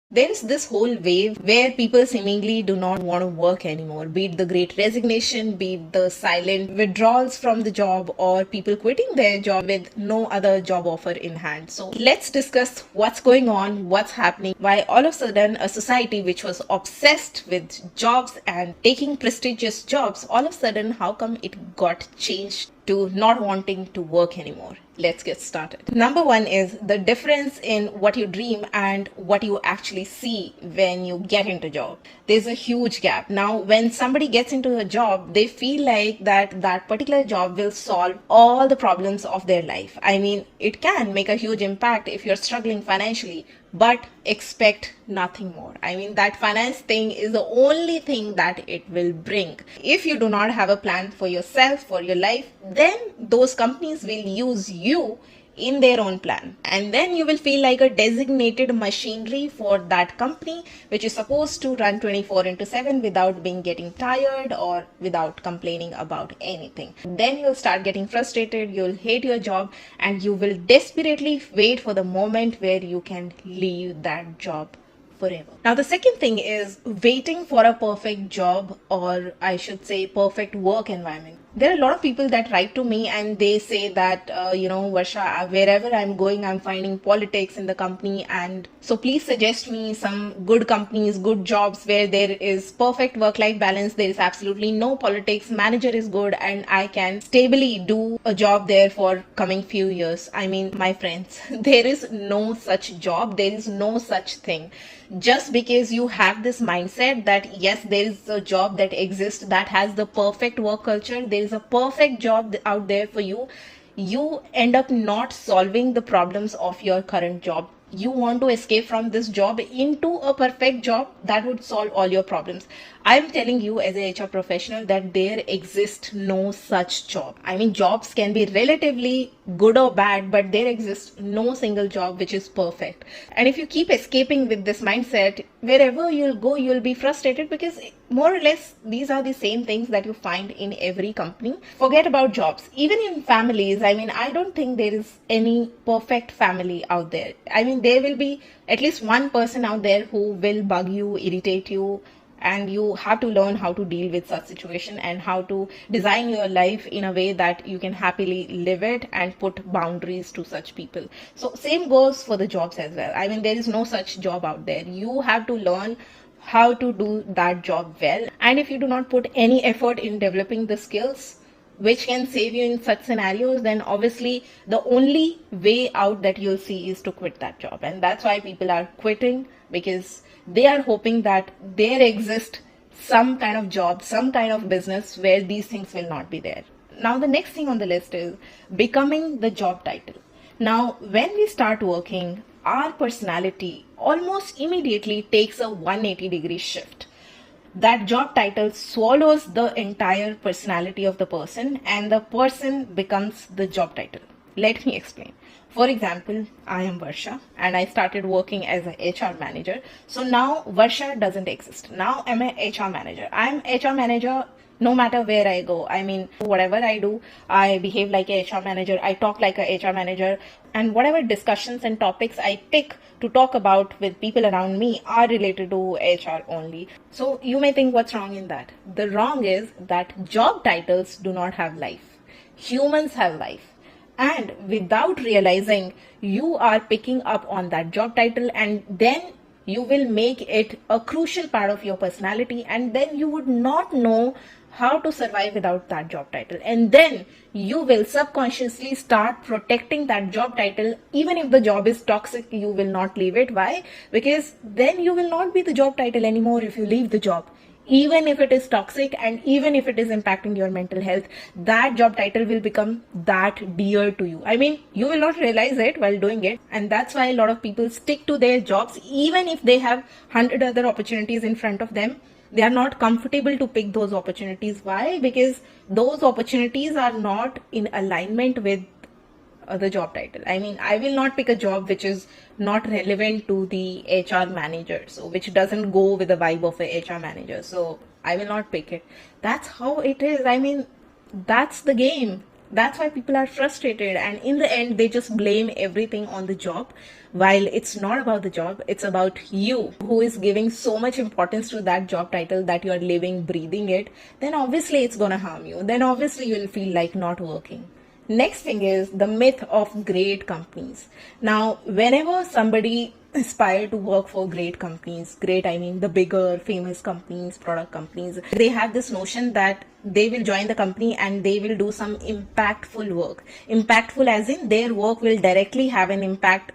There's this whole wave where people seemingly do not want to work anymore, be it the Great Resignation, be it the silent withdrawals from the job, or people quitting their job with no other job offer in hand. So let's discuss what's going on, what's happening, why all of a sudden a society which was obsessed with jobs and taking prestigious jobs, all of a sudden how come it got changed to not wanting to work anymore. Let's get started. Number one is the difference in what you dream and what you actually see when you get into a job. There's a huge gap. Now, when somebody gets into a job, they feel like that particular job will solve all the problems of their life. I mean, it can make a huge impact if you're struggling financially, but expect nothing more. I mean, that finance thing is the only thing that it will bring. If you do not have a plan for yourself, for your life, then those companies will use you in their own plan, and then you will feel like a designated machinery for that company, which is supposed to run 24 into 7 without being getting tired or without complaining about anything. Then you'll start getting frustrated, you'll hate your job, and you will desperately wait for the moment where you can leave that job forever. Now, the second thing is waiting for a perfect job, or I should say perfect work environment. There are a lot of people that write to me and they say that, Varsha, wherever I'm going, I'm finding politics in the company. And so please suggest me some good companies, good jobs where there is perfect work-life balance. There is absolutely no politics. Manager is good and I can stably do a job there for coming few years. I mean, my friends, there is no such job. There is no such thing. Just because you have this mindset that yes, there is a job that exists that has the perfect work culture, there is a perfect job out there for you, you end up not solving the problems of your current job. You want to escape from this job into a perfect job that would solve all your problems. I'm telling you as a HR professional that there exists no such job. I mean, jobs can be relatively good or bad, but there exists no single job which is perfect. And if you keep escaping with this mindset, wherever you'll go, you'll be frustrated, because more or less these are the same things that you find in every company. Forget about jobs. Even in families, I mean, I don't think there is any perfect family out there. I mean, there will be at least one person out there who will bug you, irritate you, and you have to learn how to deal with such situation and how to design your life in a way that you can happily live it and put boundaries to such people. So same goes for the jobs as well. I mean, there is no such job out there. You have to learn how to do that job well, and if you do not put any effort in developing the skills which can save you in such scenarios, then obviously the only way out that you'll see is to quit that job. And that's why people are quitting, because they are hoping that there exists some kind of job, some kind of business where these things will not be there. Now, the next thing on the list is becoming the job title. Now, when we start working, our personality almost immediately takes a 180-degree shift. That job title swallows the entire personality of the person, and the person becomes the job title. Let me explain. For example, I am Varsha and I started working as an HR manager. So now Varsha doesn't exist. Now I'm an HR manager. I'm HR manager no matter where I go. I mean, whatever I do, I behave like a HR manager. I talk like a HR manager, and whatever discussions and topics I pick to talk about with people around me are related to HR only. So you may think, what's wrong in that? The wrong is that job titles do not have life. Humans have life. And without realizing, you are picking up on that job title, and then you will make it a crucial part of your personality, and then you would not know how to survive without that job title. And then you will subconsciously start protecting that job title. Even if the job is toxic, you will not leave it. Why? Because then you will not be the job title anymore if you leave the job. Even if it is toxic and even if it is impacting your mental health, that job title will become that dear to you. I mean, you will not realize it while doing it. And that's why a lot of people stick to their jobs even if they have 100 other opportunities in front of them. They are not comfortable to pick those opportunities. Why? Because those opportunities are not in alignment with the job title. I mean, I will not pick a job which is not relevant to the HR manager, so which doesn't go with the vibe of a HR manager. So I will not pick it. That's how it is. I mean, that's the game. That's why people are frustrated, and in the end they just blame everything on the job. while it's not about the job, it's about you who is giving so much importance to that job title that you are living, breathing it, then obviously it's gonna harm you. Then obviously you'll feel like not working. Next thing is the myth of great companies. Now, whenever somebody aspire to work for great companies, great, I mean the bigger famous companies, product companies, they have this notion that they will join the company and they will do some impactful work. Impactful as in their work will directly have an impact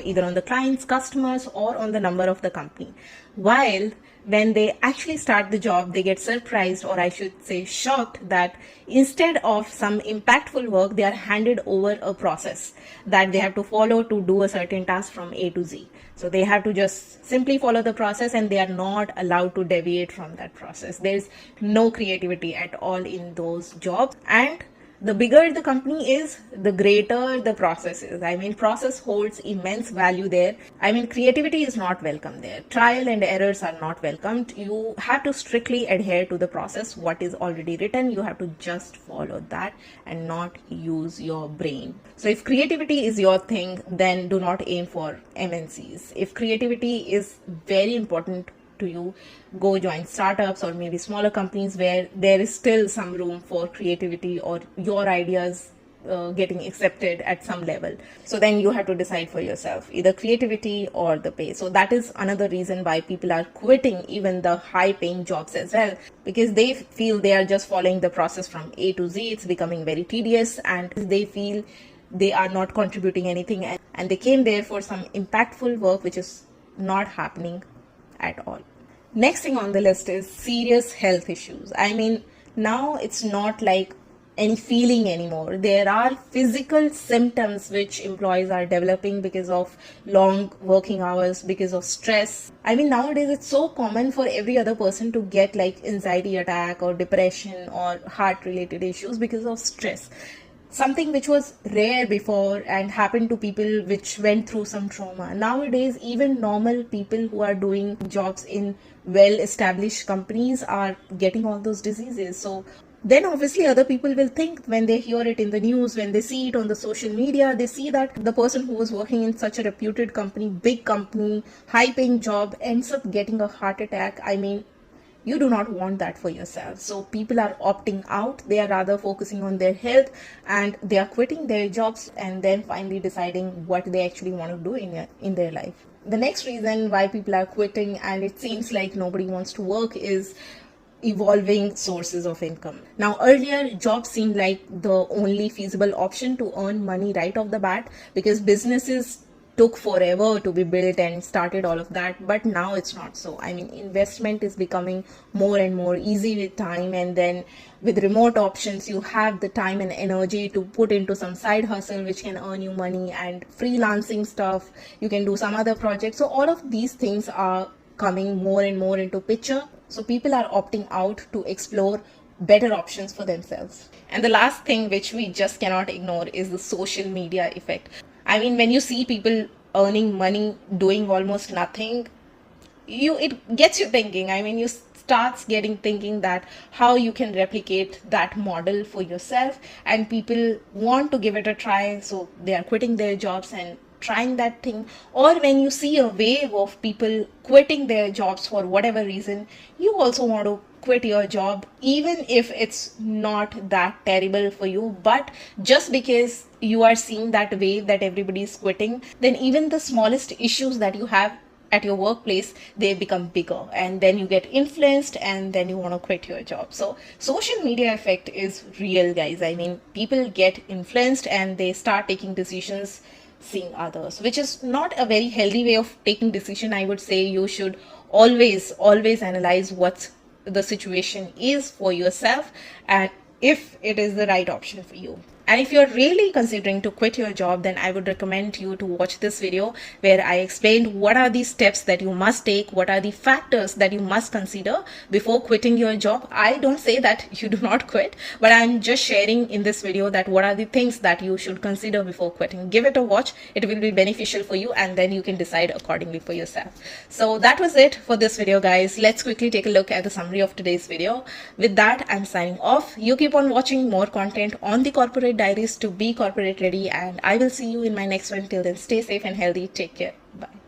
either on the clients, customers, or on the number of the company. While when they actually start the job, they get surprised, or I should say shocked, that instead of some impactful work, they are handed over a process that they have to follow to do a certain task from A to Z. So they have to just simply follow the process and they are not allowed to deviate from that process. There's no creativity at all in those jobs. And the bigger the company is, the greater the process is. I mean, process holds immense value there. I mean, creativity is not welcome there. Trial and errors are not welcomed. You have to strictly adhere to the process, what is already written. You have to just follow that and not use your brain. So if creativity is your thing, then do not aim for MNCs. If creativity is very important to you, go join startups or maybe smaller companies where there is still some room for creativity or your ideas getting accepted at some level. So then you have to decide for yourself, either creativity or the pay. So that is another reason why people are quitting even the high paying jobs as well, because they feel they are just following the process from A to Z. It's becoming very tedious and they feel they are not contributing anything, and they came there for some impactful work which is not happening at all. Next thing on the list is serious health issues. I mean, now it's not like any feeling anymore. There are physical symptoms which employees are developing because of long working hours, because of stress. I mean, nowadays it's so common for every other person to get like anxiety attack or depression or heart related issues because of stress. Something which was rare before and happened to people which went through some trauma. Nowadays, even normal people who are doing jobs in well-established companies are getting all those diseases. So then obviously other people will think, when they hear it in the news, when they see it on the social media, they see that the person who was working in such a reputed company, big company, high-paying job, ends up getting a heart attack. I mean, you do not want that for yourself. So people are opting out. They are rather focusing on their health and they are quitting their jobs and then finally deciding what they actually want to do in their life. The next reason why people are quitting and it seems like nobody wants to work is evolving sources of income. Now, earlier jobs seemed like the only feasible option to earn money right off the bat, because businesses took forever to be built and started all of that, but now it's not so. I mean, investment is becoming more and more easy with time, and then with remote options you have the time and energy to put into some side hustle which can earn you money, and freelancing stuff, you can do some other projects. So all of these things are coming more and more into picture. So people are opting out to explore better options for themselves. And the last thing which we just cannot ignore is the social media effect. I mean, when you see people earning money doing almost nothing, it gets you thinking. I mean, you starts getting thinking that how you can replicate that model for yourself, and people want to give it a try, so they are quitting their jobs and trying that thing. Or when you see a wave of people quitting their jobs for whatever reason, you also want to quit your job, even if it's not that terrible for you. But just because you are seeing that wave that everybody is quitting, then even the smallest issues that you have at your workplace, they become bigger, and then you get influenced and then you want to quit your job. So social media effect is real, guys. I mean, people get influenced and they start taking decisions seeing others, which is not a very healthy way of taking decision. I would say you should always analyze what the situation is for yourself and if it is the right option for you. And if you're really considering to quit your job, then I would recommend you to watch this video where I explained what are the steps that you must take, what are the factors that you must consider before quitting your job. I don't say that you do not quit, but I'm just sharing in this video that what are the things that you should consider before quitting. Give it a watch. It will be beneficial for you, and then you can decide accordingly for yourself. So that was it for this video, guys. Let's quickly take a look at the summary of today's video. With that, I'm signing off. You keep on watching more content on the corporate Diaries to be corporate ready, and I will see you in my next one. Till then, stay safe and healthy. Take care. Bye.